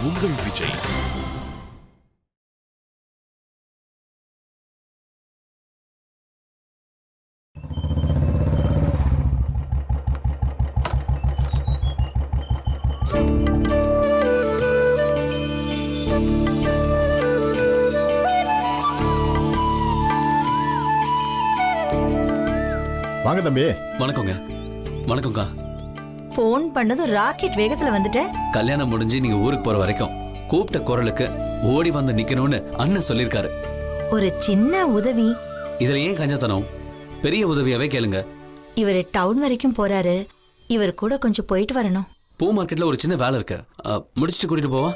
உங்கள் விஜய். வாங்க தம்பி. வணக்கங்க. வணக்கம்க்கா. போன் பண்ணதும் ராக்கெட் வேகத்துல வந்துட்டேன். கல்யாணம் முடிஞ்சு நீங்க ஊருக்கு போற வரைக்கும் கூப்பிட்ட குரலுக்கு ஓடி வந்து நிக்கணும்னு அண்ணன் சொல்லிருக்காரு. ஒரு சின்ன உதவி. இதுல ஏன் கஞ்சத்தனம்? பெரிய உதவியாவே கேளுங்க. இவரு டவுன் வரைக்கும் போறாரு. இவர் கூட கொஞ்சம் போயிட்டு வரணும். பூ மார்க்கெட்ல ஒரு சின்ன வேலை இருக்கு, முடிச்சுட்டு கூட்டிட்டு போவா?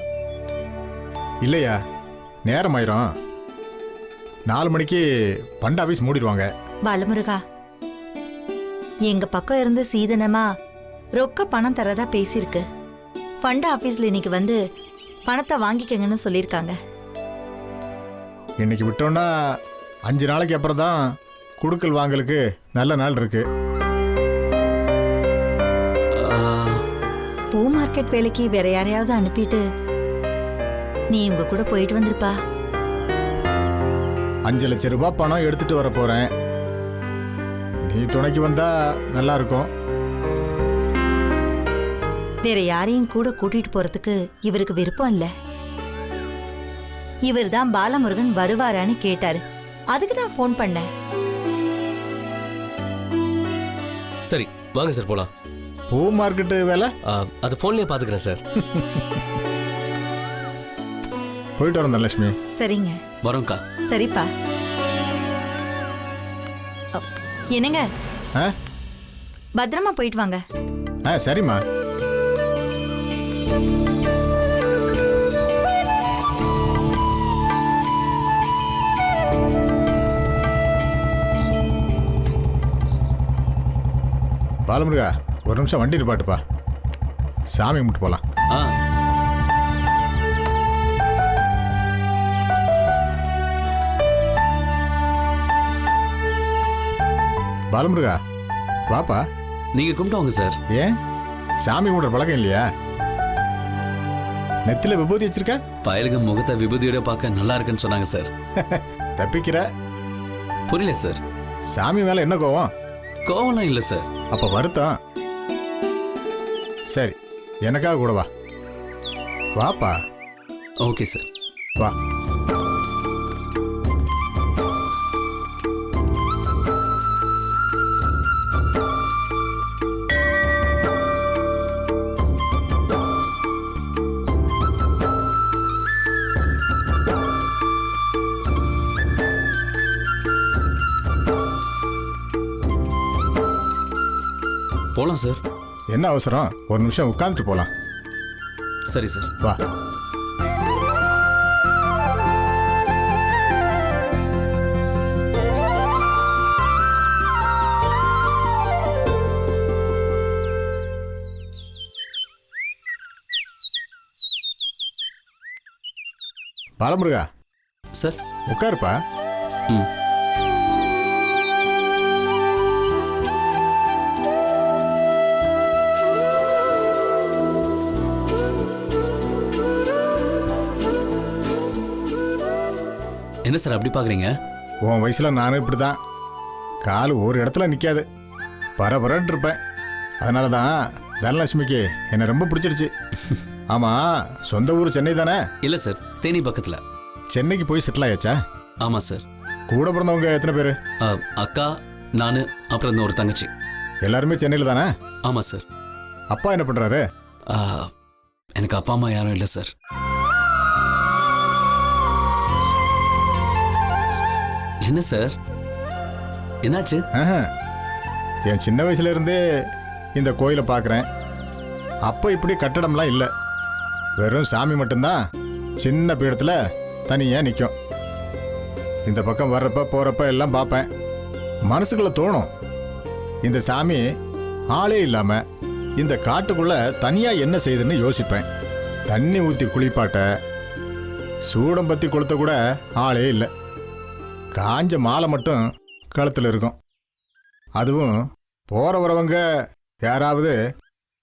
இல்லையா, நேரம் ஆயிரும். 4 மணிக்கு பண்ட் ஆபீஸ் மூடிடுவாங்க. பாலமுருகா, எங்க பக்கம் இருந்து சீதனமா ரொக்க பணம் தரதா பேசியிருக்கு. ஃபண்ட் ஆபீஸ்ல இன்னைக்கு வந்து பணத்தை வாங்கிக்கங்கன்னு சொல்லியிருக்காங்க. இன்னைக்கு விட்டோம்னா 5 நாளைக்கு அப்புறம் தான் குடுக்கல் வாங்கலுக்கு நல்ல நாள் இருக்கு. பூ மார்க்கெட் வேலைக்கு வேற யாரையாவது அனுப்பிட்டு நீ உங்க கூட போயிட்டு வந்திருப்பா. 5 லட்சம் ரூபாய் பணம் எடுத்துட்டு வர போறேன். நீ துணைக்கு வந்தா நல்லா இருக்கும். வேற யாரையும் கூட கூட்டிட்டு போறதுக்கு இவருக்கு விருப்பம் இல்ல. இவர் தான் பாலமுருகன் வருவாரான்னு கேட்டாரு. அதுக்கு தான் போன் பண்ணேன். சரி வாங்க சார் போலாம். பூ மார்க்கெட்டு வேலை அது போன்லயே பாத்துக்கிறேன் சார். போயிட்டு வரோம் தனலட்சுமி. சரிங்க. வரோம்க்கா. சரிப்பா. என்னங்க, பத்திரமா போயிட்டு வாங்க. சரிம்மா. பாலமுருகா, ஒரு நிமிஷம் வண்டி நிப்பாட்டுப்பா. சாமி கும்பிட்டு போலாம். பாலமுருகா, வாப்பா. நீங்க கும்பிட்டு வாங்க சார். ஏன் சாமி கும்பிட்ற பழக்கம் இல்லையா? நெத்தில விபூதி வச்சிருக்க? பயலுக முகத்தை விபூதியோட பார்க்க நல்லா இருக்குன்னு சொன்னாங்க சார். தப்பிக்கிற? புரியல சார். சாமி மேல என்ன கோவம்? கோவம்லாம் இல்ல சார். அப்ப வருத்தம். சரி, எனக்காக கூட வா. வாப்பா. Okay sir. வா. போலாம் சார். என்ன அவசரம்? ஒரு நிமிஷம் உட்கார்ந்துட்டு போலாம். சரி சார். வா. பாலமுருகா சார், உட்காருப்பா. என்ன சார் அப்படி பாக்குறீங்க? உன் வயசுல நானும் இப்படிதான். கால் ஒரு இடத்துல நிக்காது, பரபரன்னு இருப்பேன். அதனால தான் தனலட்சுமிக்கு என்னை ரொம்ப பிடிச்சிருச்சு. ஆமா, சொந்த ஊர் சென்னை தானே? இல்ல சார், தேனி பக்கத்துல. சென்னைக்கு போய் செட்டில் ஆயாச்சா? ஆமா சார். கூட பிறந்தவங்க எத்தனை பேரு? அக்கா, நானு, அப்புறம் ஒரு தங்கச்சி. எல்லாருமே சென்னையில் தானே? ஆமா சார். அப்பா என்ன பண்றாரு? எனக்கு அப்பா அம்மா யாரும் இல்லை சார். என்ன சார், என்னாச்சு? என் சின்ன வயசுல இருந்தே இந்த கோயிலை பார்க்குறேன். அப்போ இப்படி கட்டடம்லாம் இல்லை, வெறும் சாமி மட்டும்தான் சின்ன பீடத்தில் தனியாக நிற்கும். இந்த பக்கம் வர்றப்ப போகிறப்ப எல்லாம் பார்ப்பேன். மனசுக்குள்ள தோணும், இந்த சாமி ஆளே இல்லாமல் இந்த காட்டுக்குள்ளே தனியாக என்ன செய்யுதுன்னு யோசிப்பேன். தண்ணி ஊற்றி குளிப்பாட்ட, சூடம் பற்றி கொளுத்த கூட ஆளே இல்லை. காஞ்ச மாலை மட்டும் கழுத்தில் இருக்கும். அதுவும் போகிற வரவங்க யாராவது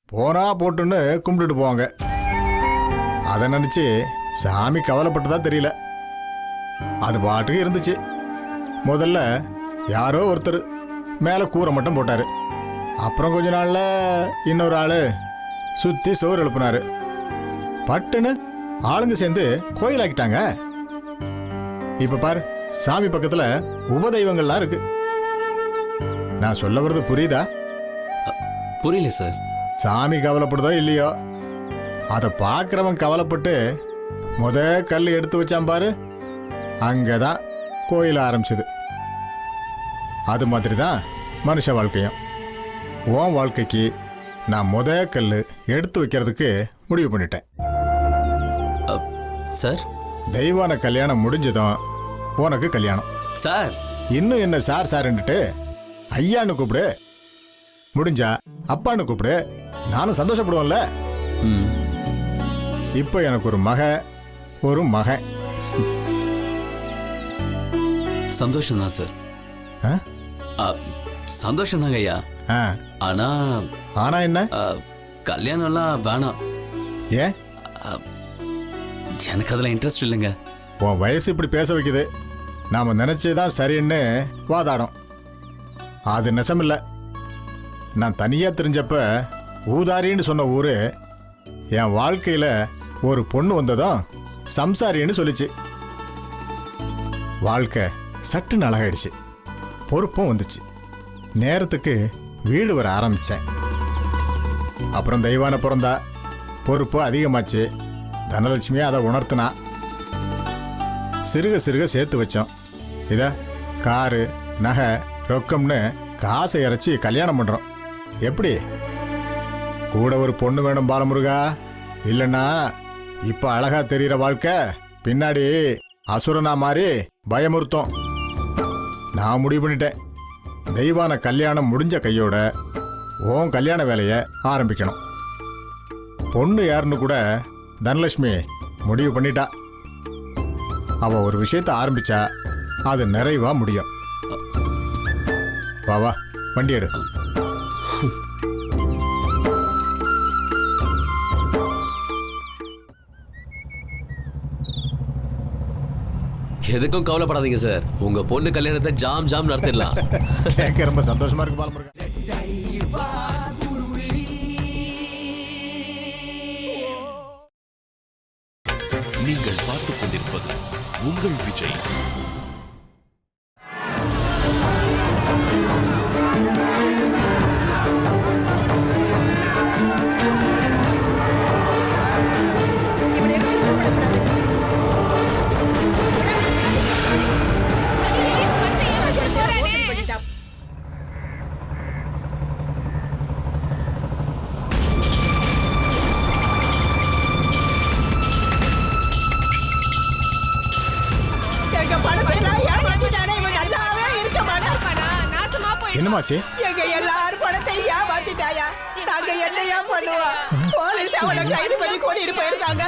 போனா போட்டுன்னு கும்பிட்டுட்டு போவாங்க. அதை நினச்சி சாமி கவலைப்பட்டதா தெரியல. அது பாட்டுக்கு இருந்துச்சு. முதல்ல யாரோ ஒருத்தர் மேலே கூரை மட்டும் போட்டார். அப்புறம் கொஞ்ச நாளில் இன்னொரு ஆள் சுற்றி சோறு எழுப்புனாரு. பட்டுன்னு ஆளுங்க சேர்ந்து கோயிலாக்கிட்டாங்க. இப்போ பாரு, சாமி பக்கத்தில் உபதெய்வங்கள்லாம் இருக்கு. நான் சொல்ல வர்றது புரியுதா? புரியல சார். சாமி கவலைப்படுதோ இல்லையோ, அதை பார்க்குறவன் கவலைப்பட்டு கல் எடுத்து வச்சான் பாரு, அங்கே தான் கோயில் ஆரம்பிச்சது. அது மாதிரி தான் மனுஷ வாழ்க்கையும். உன் வாழ்க்கைக்கு நான் கல் எடுத்து வைக்கிறதுக்கு முடிவு பண்ணிட்டேன். சார், தெய்வான கல்யாணம் முடிஞ்சதும் உனக்கு கல்யாணம். சார் இன்னும் என்ன சார் சார்ன்னுட்டு ஐயான்னு கூப்பிடு, முடிஞ்சா அப்பான்னு கூப்பிடு, நானும் சந்தோஷப்படுவோம்ல. இப்போ எனக்கு ஒரு மகன். சந்தோஷம் தான் சார். சந்தோஷம் தாங்க ஐயா. ஆனா ஆனா என்ன? கல்யாணம் எல்லாம் வேணாம். ஏன்? எனக்கு அதுல இன்ட்ரெஸ்ட் இல்லைங்க. உன் வயசு இப்படி பேச வைக்குது. நாம நினைச்சதுதான் சரின்னு வாதாடும். அது நெசமில்ல. நான் தனியா தெரிஞ்சப்ப ஊதாரின்னு சொன்ன ஊரு என் வாழ்க்கையில ஒரு பொண்ணு வந்ததும் சம்சாரின்னு சொல்லிச்சு. வாழ்க்கை சட்டுன்னு அழகாயிடுச்சு. பொறுப்பும் வந்துச்சு. நேரத்துக்கு வீடு வர ஆரம்பிச்சேன். அப்புறம் தெய்வான பிறந்தா, பொறுப்பு அதிகமாச்சு. தனலட்சுமியா அதை உணர்த்தினா. சிறுக சிறுக சேர்த்து வச்சோம். இத காரு, நகை, ரொக்கம்னு காசை இறைச்சி கல்யாணம் பண்றோம். எப்படி? கூட ஒரு பொண்ணு வேணும் பாலமுருகா. இல்லைன்னா இப்ப அழகா தெரிகிற வாழ்க்கை பின்னாடி அசுரனா மாதிரி பயமுறுத்தோம். நான் முடிவு பண்ணிட்டேன். தெய்வான கல்யாணம் முடிஞ்ச கையோட உன் கல்யாண வேலையை ஆரம்பிக்கணும். பொண்ணு யாருன்னு கூட தனலட்சுமி முடிவு பண்ணிட்டா. அவ ஒரு விஷயத்தை ஆரம்பிச்சா அது நிறைவா முடியும். வா வா, வண்டி எடு. எதுக்கும் கவலைப்படாதீங்க சார். உங்க பொண்ணு கல்யாணத்தை ஜாம் ஜாம் நடத்திடலாம். கேட்க ரொம்ப சந்தோஷமா இருக்கு பாலமுருகா. நீங்கள் பார்த்துக் கொண்டிருப்பது உங்கள் விஜய். என்னமாச்சு? எங்க எல்லாரும் பணத்தை ஏமாத்திட்டாயா? நாங்க என்னையா பண்ணுவோம்? போலீஸ் அவனை கைது பண்ணி கூட்டிட்டு போயிருக்காங்க.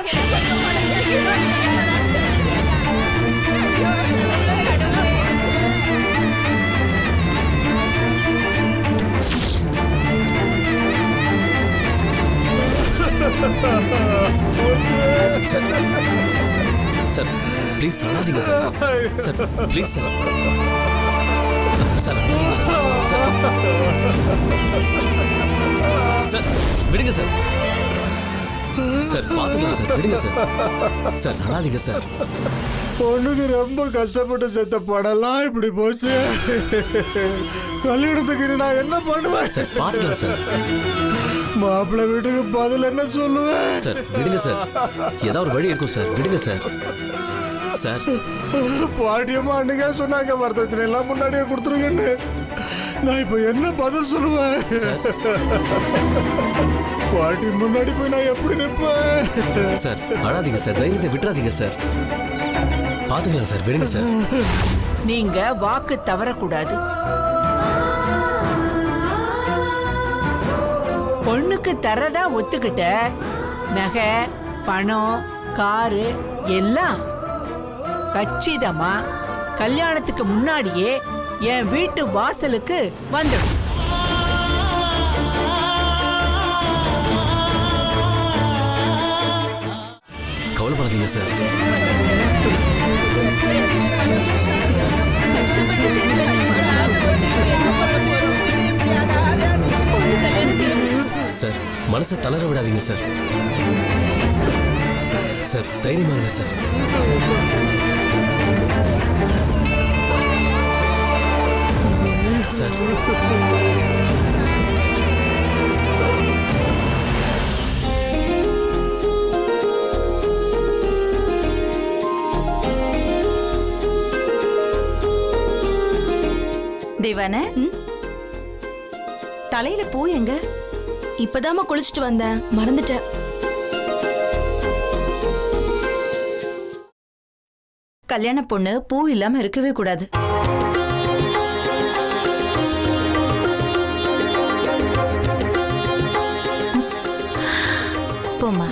சார் ப்ளீஸ் அழாதீங்க sir. Sir please sir. Sir sir விடுங்க சார். சார் பாத்துக்கலாம் சார், விடுங்க சார். சார் அழாதீங்க சார். பொண்ணுக்கு ரொம்ப கஷ்டப்பட்டு செத்த படம்லாம் இப்படி போச்சு. கல்யாணத்துக்கு நான் என்ன பண்ணுவேன்? சார் பாத்துக்கலாம் சார். மாப்பிள்ளை வீட்டுக்கு பதில் என்ன சொல்லுவேன்? சார் விடுங்க சார். ஏதாவது ஒரு வழி இருக்கும் சார், விடுங்க சார். சார் பாட்டியம்மா அன்னைக்கே சொன்னாங்க வரதட்சணை எல்லாம் முன்னாடியே கொடுத்துருங்கன்னு. நான் இப்ப என்ன பதில் சொல்லுவேன்? பாட்டி முன்னாடி போய் நான் எப்படி நிற்பேன்? சார் அழாதீங்க சார், தைரியத்தை விட்டுறாதீங்க சார். பாத்துக்கலாம் சார், விடுங்க சார். நீங்க வாக்கு தவறக்கூடாது. பொண்ணுக்கு தரதா ஒத்துக்கிட்ட நகை, பணம், காரு எல்லாம் கச்சிதமா கல்யாணத்துக்கு முன்னாடியே என் வீட்டு வாசலுக்கு வந்துடும். கவலைப்படாதீங்க சார். கஷ்டப்பட்டு சேர்த்து வச்ச பணம் ஆத்து போச்சு. இப்ப என்ன பண்ண போறோம்? பொண்ணு கல்யாணத்தை சார் மனசை தளர விடாதீங்க சார். சார் தைரியமா இருங்க சார். சார் தேவான தலையில பூ எங்க? இப்பதாம்மா குளிச்சுட்டு வந்தேன், மறந்துட்டேன். கல்யாண பொண்ணு பூ இல்லாம இருக்கவே கூடாது. போமா.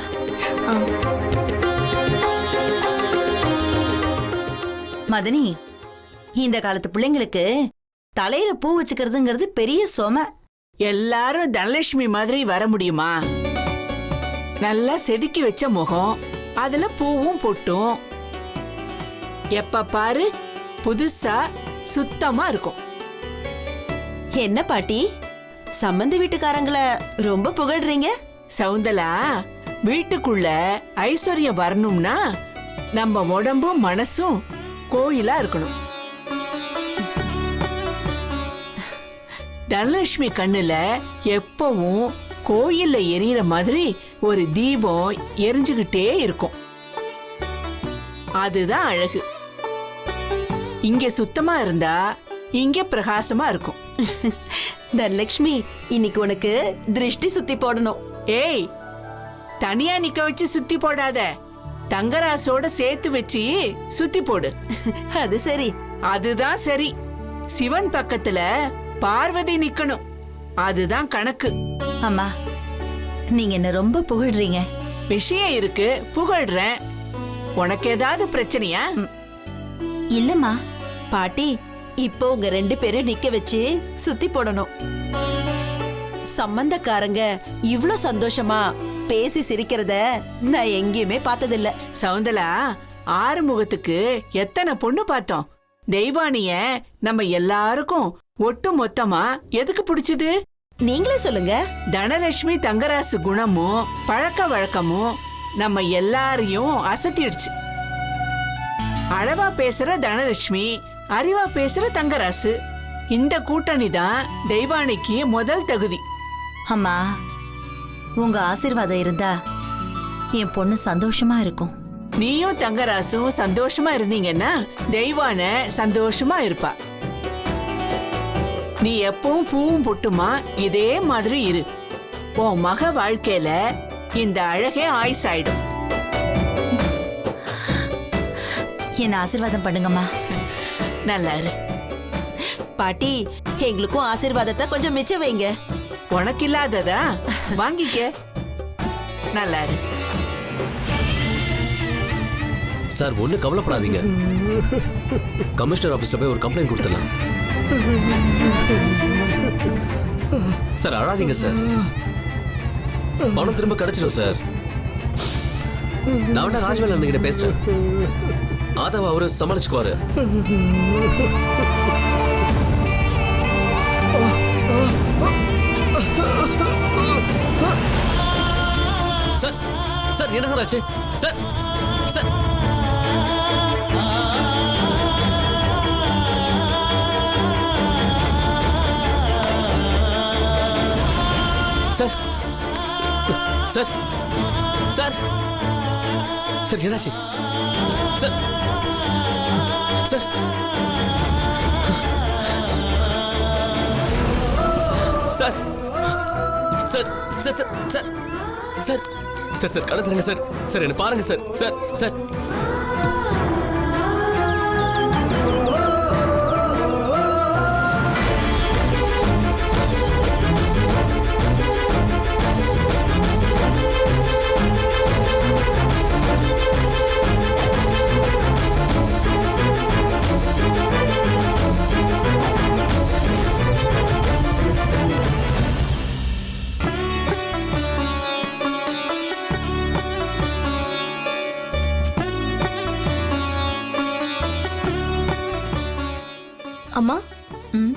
ஆ. மதனி, இந்த காலத்து பிள்ளைங்களுக்கு தலையில பூ வச்சுக்கிறதுங்கிறது பெரிய சுமை. எல்லாரும் தனலட்சுமி மாதிரி வர முடியுமா? நல்லா செதுக்கி வச்ச முகம், அதுல பூவும் பொட்டும். எப்ப பாரு புதுசா சுத்தமா இருக்கும். என்ன பாட்டி, சம்பந்தி வீட்டுக்காரங்கள ரொம்ப புகழ்றீங்க? சவுந்தலா, வீட்டுக்குள்ள ஐஸ்வர்யம் வரணும்னா நம்ம உடம்பும் மனசும் கோயிலா இருக்கணும். தனலட்சுமி கண்ணுல எப்பவும் கோயில்ல எரியற மாதிரி ஒரு தீபம் எரிஞ்சுகிட்டே இருக்கும். அதுதான் அழகு. இங்க சுத்தமா இருந்தா இங்க பிரகாசமா இருக்கும். தனலட்சுமி, இன்னைக்கு உனக்கு திருஷ்டி சுத்தி போடணும். ஏய், தனியா நிக்க வச்சு சுத்தி போடாத, தங்கராசோட சேர்த்து வச்சு சுத்தி போடு. அது சரி. அதுதான் சரி. சிவன் பக்கத்துல பார்வதி நிக்கணும், அதுதான் கணக்கு. அம்மா, நீங்க என்ன ரொம்ப புகழ்றீங்க. விஷயம் இருக்கு, புகழ்றேன். உனக்கு ஏதாவது பிரச்சனையா? இல்லம்மா. பாட்டி, இப்போ உங்க 2 பேரும் நிக்க வச்சு சுத்தி போடணும். சம்பந்தக்காரங்க இவ்ளோ சந்தோஷமா பேசி சிரிக்கிறத நான் எங்கேயுமே பார்த்ததில்ல. சவுந்தலா, ஆறுமுகத்துக்கு எத்தனை பொண்ணு பார்த்தோம். தெய்வானிய நம்ம எல்லாருக்கும் ஒட்டு மொத்தமா எதுக்கு பிடிச்சது? நீங்களே சொல்லுங்க. தனலட்சுமி தங்கராசு குணமும் பழக்க வழக்கமும் நம்ம எல்லாரையும் அசத்திடுச்சு. அளவா பேசுற தனலட்சுமி, அறிவா பேசுற தங்கராசு, இந்த கூட்டணி தான் தெய்வானிக்கு முதல் தகுதி. அம்மா, உங்க ஆசீர்வாதம் இருந்தா என் பொண்ணு சந்தோஷமா இருக்கும். நீயும் தங்கராசும் சந்தோஷமா இருந்தீங்கன்னா தெய்வான சந்தோஷமா இருப்பா. நீ எப்பவும் பூவும் பொட்டுமா இதே மாதிரி இரு. உன் மக வாழ்க்கையில இந்த அழகே ஆயுசாயிடும். என்ன ஆசீர்வாதம் பண்ணுங்கம்மா. நல்லா இரு. பாட்டி, எங்களுக்கும் ஆசீர்வாதத்தை கொஞ்சம் மிச்சம் வைங்க. உனக்கு இல்லாததா வாங்கிக்க. நல்லா இரு. சார் ஒண்ணு கவலைப்படாதீங்க. கமிஷனர் ஆபீஸ்ல போய் ஒரு கம்ப்ளைண்ட் கொடுத்துடலாம். சார் அழாதீங்க சார். பணம் திரும்ப கிடைச்சிடும் சார். நான் வேணா ராஜ்வேல் அண்ணன் பேசுறேன். ஆதவ அவரு சமாளிச்சுக்குவாரு. சார் சார் என்ன சார் ஆச்சு? Sir sir sir sir sir sir என்னாச்சு? Sir sir sir sir sir sir sir sir sir sir கடை தருங்க சார். சார் என்ன பாருங்க சார். சார் சார் அம்மா, ம்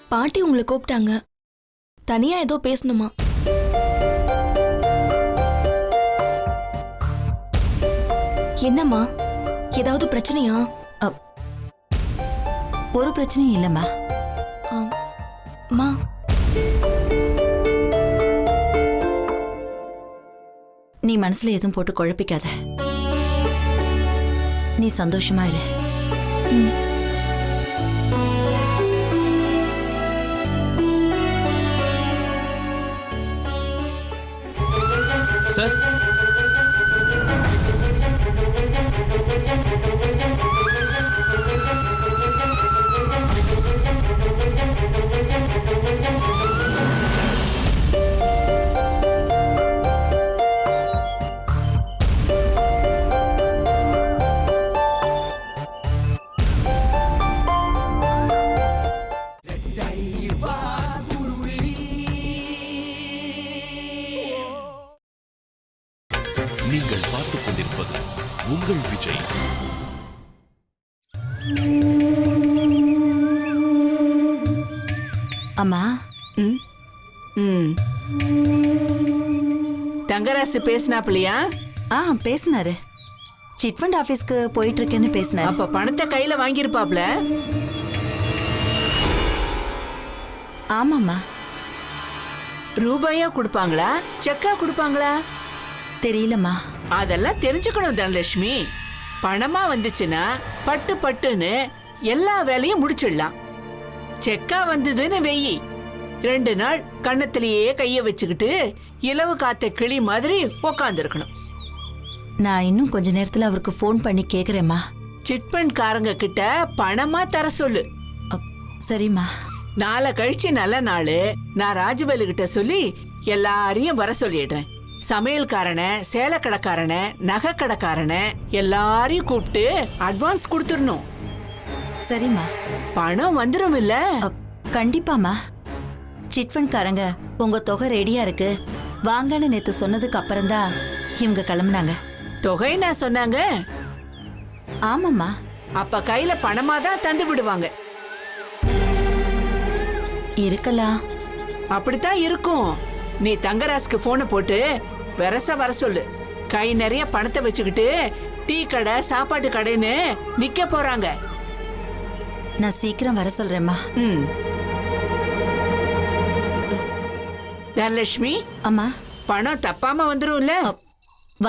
பாட்டி உங்களை கூப்பிட்டாங்க. தனியா ஏதோ பேசணுமா? என்னம்மா, ஏதாவது பிரச்சனையா? ஒரு பிரச்சனையும் இல்லைம்மா. அம்மா, நீ மனசுல எதுவும் போட்டு குழப்பிக்காத. நீ சந்தோஷமா இரு. சார் நீங்கள் பார்த்துக் கொண்டிருப்பது உங்கள் விஜய். அம்மா, தங்கராசு பேசினாப்லையா? பேசினாரு. சிட்ஃபண்ட் ஆபீஸ்க்கு போயிட்டு இருக்கேன்னு பேசினாரு. அப்ப பணத்தை கையில வாங்கியிருப்பாப்ல. ஆமாம்மா. ரூபாயா கொடுப்பாங்களா, செக்கா கொடுப்பாங்களா? தெரியலம்மா. அதெல்லாம் தெரிஞ்சுக்கணும் தனலட்சுமி. பணமா வந்துச்சுன்னா பட்டு பட்டுன்னு எல்லா வேலையும் முடிச்சிடலாம். செக்கா வந்ததுன்னு வெயி, 2 நாள் கண்ணத்திலேயே கைய வச்சுக்கிட்டு இலவு காத்த கிளி மாதிரி உக்காந்துருக்கணும். நான் இன்னும் கொஞ்ச நேரத்துல அவருக்கு ஃபோன் பண்ணி கேக்குறேம்மா. சிட்பண்ட் காரங்க கிட்ட பணமா தர சொல்லு. சரிம்மா. நாளை கழிச்சு நல்ல நாள், நான் ராஜவேலு கிட்ட சொல்லி எல்லாரையும் வர சொல்லிடுறேன். சமையல்காரன, சேலக்கடைக்காரன, நகை கடைக்காரன எல்லாரையும் கூப்பிட்டு அட்வான்ஸ் கொடுத்துடணும். சரிம்மா. பணம் வந்துரும் இல்ல? கண்டிப்பாம்மா. சிட்ஃபண்ட் காரங்க உங்க தொகை ரெடியா இருக்கு வாங்கன்னு நேத்து சொன்னதுக்கு அப்புறம்தான் இவங்க கிளம்புனாங்க. தொகை நான் சொன்னாங்க? ஆமாம்மா. அப்ப கையில பணமா தான் தந்து விடுவாங்க. இருக்கலாம். அப்படித்தான் இருக்கும். நீ தங்கராஜ்க்கு போனை போட்டு வெரச வர சொல்லு. கை நிறைய பணத்தை வச்சுக்கிட்டு டீ கடை, சாப்பாட்டு கடைன்னு நிக்க போறாங்க. நான் சீக்கிரம் வர சொல்றேம்மா. தனலட்சுமி, அம்மா, பணம் தப்பாம வந்துரும்ல?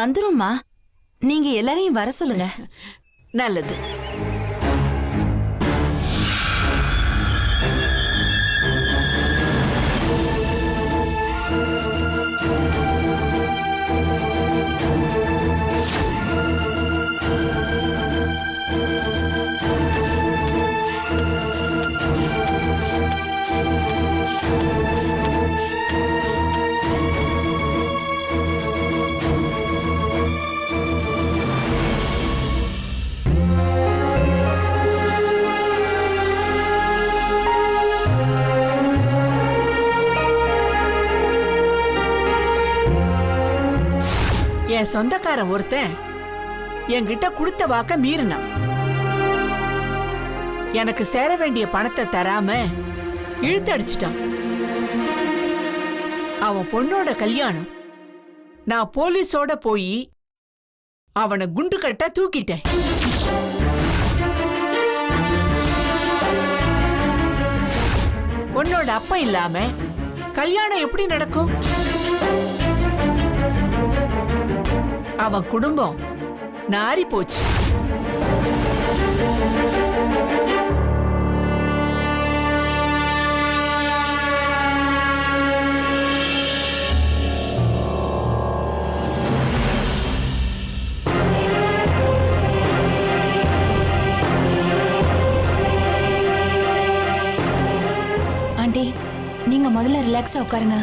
வந்துரும்மா. நீங்க எல்லாரையும் வர சொல்லுங்க. நல்லது. என் சொந்தக்காரன் ஒருத்தன் என்கிட்ட கொடுத்த வாக்க மீறினான். எனக்கு சேர வேண்டிய பணத்தை தராம இழுத்தடிச்சிட்டான். அவன் பொண்ணோட கல்யாணம். நான் போலீஸோட போய் அவனை குண்டு கட்ட தூக்கிட்டேன். பொண்ணோட அப்பா இல்லாம கல்யாணம் எப்படி நடக்கும்? அவன் குடும்பம் நாரி போச்சு. ஆண்டி, நீங்க முதல்ல ரிலாக்ஸா உட்காருங்க.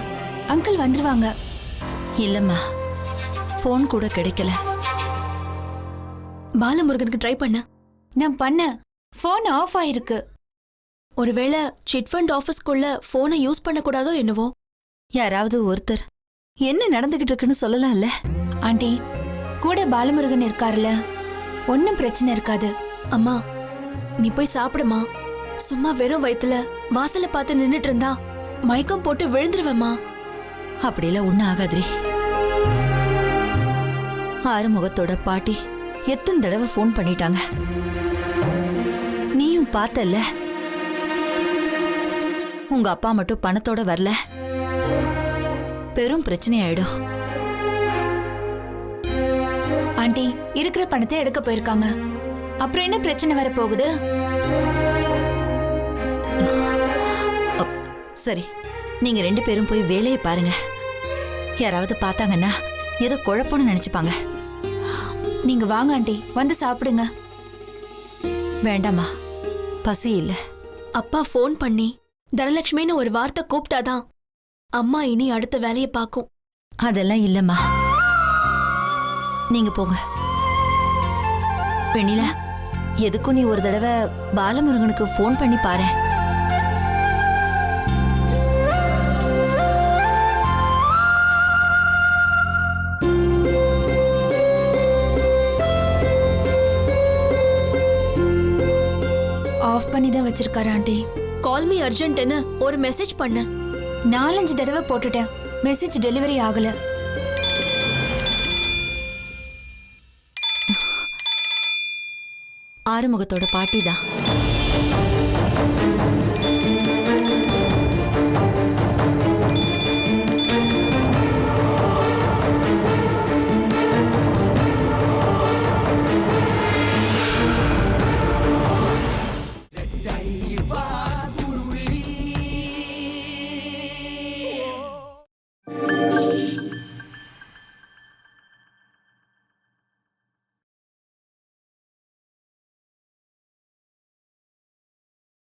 அங்கிள் வந்துருவாங்க. இல்லம்மா, போன் கூட கிடைக்கல. பாலமுருகனுக்கு ட்ரை பண்ண. நான் பண்ண. போன் ஆஃப் ஆயிருக்கு. ஒருவேளை சிட்ஃபண்ட் ஆபீஸ்க்குள்ள போனை யூஸ் பண்ண கூடாதோ என்னவோ. யாராவது ஒருத்தர் என்ன நடந்துகிட்டு இருக்குன்னு சொல்லலாம்ல. ஆண்டி, கூட பாலமுருகன் இருக்காருல, ஒன்னும் பிரச்சனை இருக்காது. அம்மா, நீ போய் சாப்பிடுமா. சும்மா வெறும் வயித்துல வாசலை பார்த்து நின்னுட்டு இருந்தா மயக்கம் போட்டு விழுந்துருவேம்மா. அப்படிலாம் ஒன்றும் ஆகாதிரி. ஆறுமுகத்தோட பாட்டி எத்தனை தடவை ஃபோன் பண்ணிட்டாங்க. நீயும் பார்த்தல்ல, உங்க அப்பா மட்டும் பணத்தோட வரல, பெரும் பிரச்சனை ஆயிடும். ஆண்டி இருக்கிற பணத்தை எடுக்க போயிருக்காங்க, அப்புறம் என்ன பிரச்சனை வர போகுது? சரி, நீங்க 2 பேரும் போய் வேலையை பாருங்க. யாராவது பார்த்தாங்கன்னா ஏதோ குழப்பம்னு நினைச்சுப்பாங்க. நீங்க வாங்க ஆண்டி, வந்து சாப்பிடுங்க. வேண்டாமா, பசி இல்ல. அப்பா ஃபோன் பண்ணி தனலட்சுமின்னு ஒரு வார்த்தை கூப்பிட்டாதான் அம்மா இனி அடுத்த வேலையை பார்க்கும். அதெல்லாம் இல்லம்மா, நீங்க போங்க. வெண்ணிலா, எதுக்கும் நீ ஒரு தடவை பாலமுருகனுக்கு ஃபோன் பண்ணி பாரு. ஆஃப் பண்ணி தான் வச்சிருக்காரு ஆண்டி. கால் மீ அர்ஜென்ட்னு ஒரு மெசேஜ் பண்ண, 4-5 தடவை போட்டுட்டேன், மெசேஜ் டெலிவரி ஆகல. ஆறுமுகத்தோட பாட்டி தான்.